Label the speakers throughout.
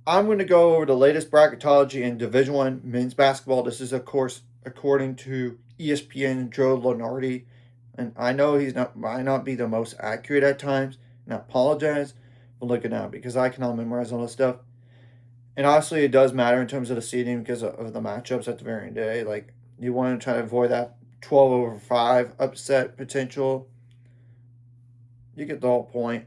Speaker 1: I'm going to go over the latest bracketology in Division One men's basketball. This is, of course, according to ESPN Joe Lunardi, and I know he's not might not be the most accurate at times, and I apologize for looking at it because I cannot memorize all this stuff. And honestly, it does matter in terms of the seeding because of the matchups at the very end of the day. Like you want to try to avoid that 12/5 upset potential. You get the whole point.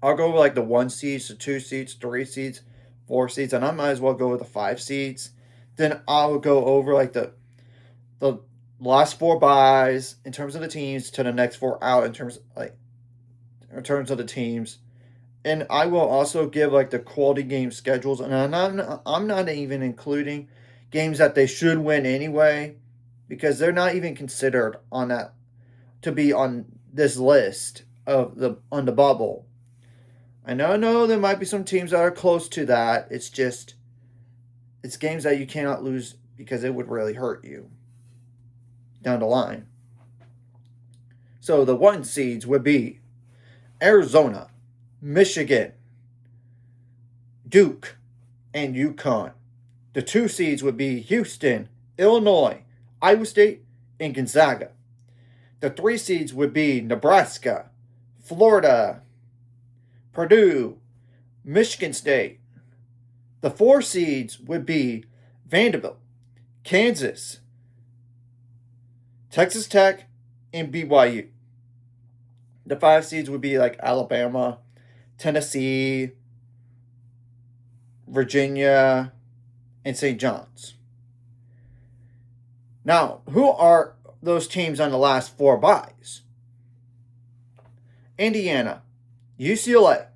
Speaker 1: I'll go with like the 1 seeds, the 2 seeds, 3 seeds, 4 seeds, and I might as well go with the 5 seeds. Then I will go over like the last four buys in terms of the teams to the next four out in terms of the teams. And I will also give like the quality game schedules, and I'm not even including games that they should win anyway, because they're not even considered on that to be on this list of the on the bubble. I know there might be some teams that are close to that. It's games that you cannot lose because it would really hurt you down the line. So the 1 seeds would be Arizona, Michigan, Duke, and UConn. The 2 seeds would be Houston, Illinois, Iowa State, and Gonzaga. The 3 seeds would be Nebraska, Florida, Purdue, Michigan State. The 4 seeds would be Vanderbilt, Kansas, Texas Tech, and BYU. The 5 seeds would be like Alabama, Tennessee, Virginia, and St. John's. Now, who are those teams on the last four buys? Indiana, UCLA,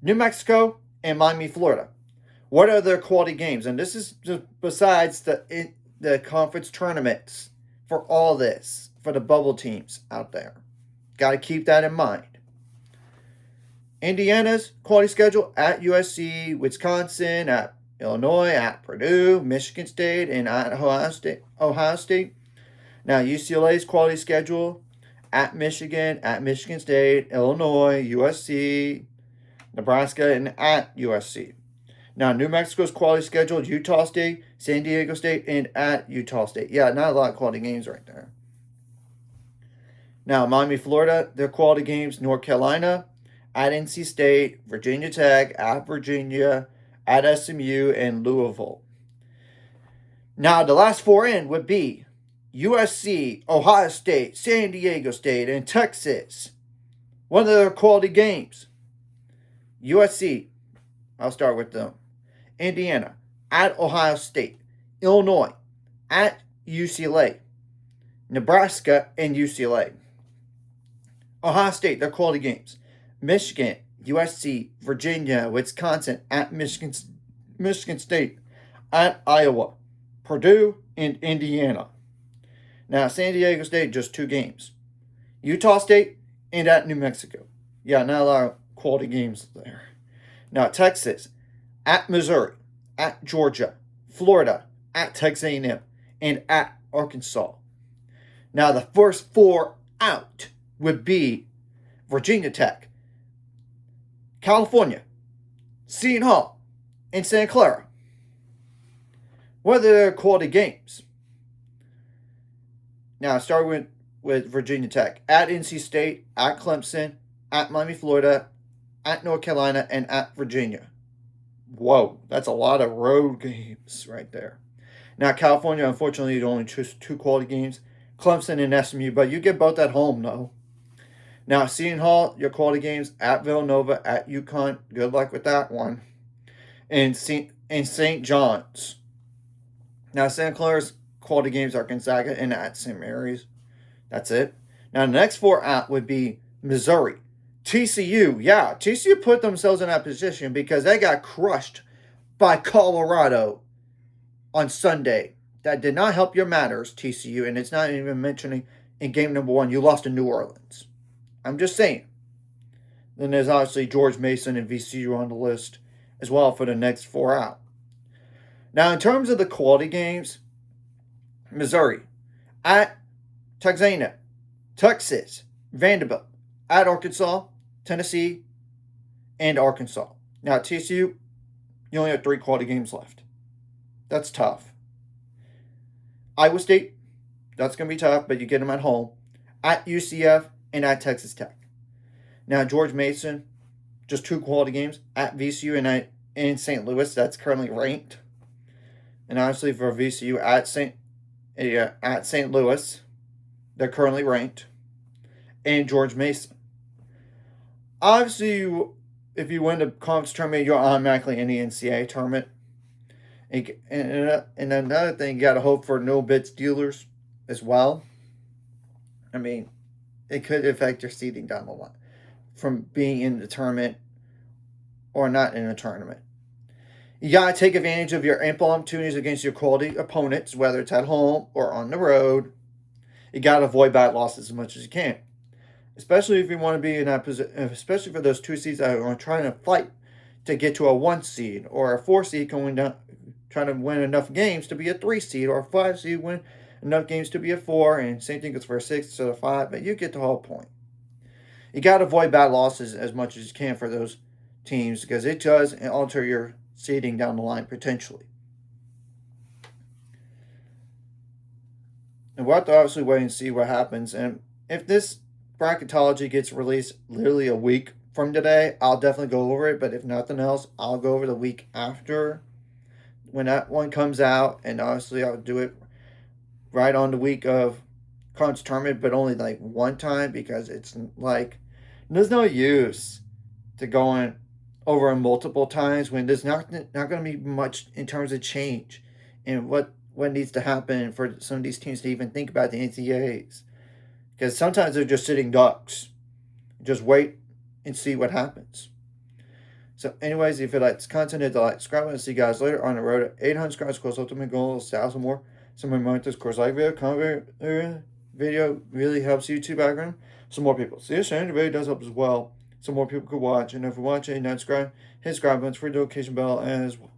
Speaker 1: New Mexico, and Miami, Florida. What are their quality games? And this is just besides the conference tournaments for all this, for the bubble teams out there. Got to keep that in mind. Indiana's quality schedule at USC, Wisconsin, at Illinois, at Purdue, Michigan State, and at Ohio State. Now, UCLA's quality schedule at Michigan State, Illinois, USC, Nebraska, and at USC. Now, New Mexico's quality schedule, Utah State, San Diego State, and at Utah State. Yeah, not a lot of quality games right there. Now, Miami, Florida, their quality games, North Carolina, at NC State, Virginia Tech, at Virginia, at SMU, and Louisville. Now, the last four in would be USC, Ohio State, San Diego State, and Texas. What are their quality games? USC, I'll start with them. Indiana, at Ohio State. Illinois, at UCLA. Nebraska, and UCLA. Ohio State, their quality games. Michigan, USC, Virginia, Wisconsin, at Michigan State, at Iowa, Purdue, and Indiana. Now, San Diego State, just 2 games. Utah State, and at New Mexico. Yeah, not a lot of quality games there. Now, Texas, at Missouri, at Georgia, Florida, at Texas A&M, and at Arkansas. Now, the first 4 out would be Virginia Tech, California, Seton Hall, and Santa Clara. What are their quality games? Now, starting with Virginia Tech, at NC State, at Clemson, at Miami, Florida, at North Carolina, and at Virginia. Whoa, that's a lot of road games right there. Now, California, unfortunately, only choose 2 quality games, Clemson and SMU, but you get both at home, though. Now, Seton Hall, your quality games at Villanova, at UConn. Good luck with that one. And St. John's. Now, Santa Clara's quality games are Gonzaga and at St. Mary's. That's it. Now, the next 4 out would be Missouri. TCU. Yeah, TCU put themselves in that position because they got crushed by Colorado on Sunday. That did not help your matters, TCU, and it's not even mentioning in game number 1, you lost to New Orleans. I'm just saying. Then there's obviously George Mason and VCU on the list as well for the next 4 out. Now, in terms of the quality games, Missouri, at Texas A&M, Texas, Vanderbilt, at Arkansas, Tennessee, and Arkansas. Now, at TCU, you only have 3 quality games left. That's tough. Iowa State, that's going to be tough, but you get them at home. At UCF and at Texas Tech. Now, George Mason, just 2 quality games. At VCU and in St. Louis, that's currently ranked. And obviously for VCU at St. Louis, they're currently ranked. And George Mason. Obviously, if you win the conference tournament, you're automatically in the NCAA tournament. And another thing, you got to hope for no bid dealers as well. I mean, it could affect your seeding down the line from being in the tournament or not in the tournament. You got to take advantage of your ample opportunities against your quality opponents, whether it's at home or on the road. You got to avoid bad losses as much as you can, especially if you want to be in that position, especially for those 2 seeds that are trying to fight to get to a 1 seed or a 4 seed going down, trying to win enough games to be a 3 seed, or a 5 seed win enough games to be a 4, and same thing goes for a 6 to a 5, but you get the whole point. You got to avoid bad losses as much as you can for those teams, because it does alter your seeding down the line potentially. And we'll have to obviously wait and see what happens. And if this bracketology gets released literally a week from today, I'll definitely go over it. But if nothing else, I'll go over the week after when that one comes out. And obviously, I'll do it right on the week of conference tournament, but only like one time, because it's like there's no use to going over multiple times when there's not going to be much in terms of change and what needs to happen for some of these teams to even think about the NCAAs. Because sometimes they're just sitting ducks. Just wait and see what happens. So anyways, if you like this content, hit the like, subscribe, and see you guys later on the road to 800 subscribers. Of course, ultimate goal is 1,000 more. Some more this course like video, comment video really helps YouTube algorithm. Some more people see us, and the video does help as well. So more people could watch. And if you're watching and not subscribe, hit subscribe button for the notification bell as well.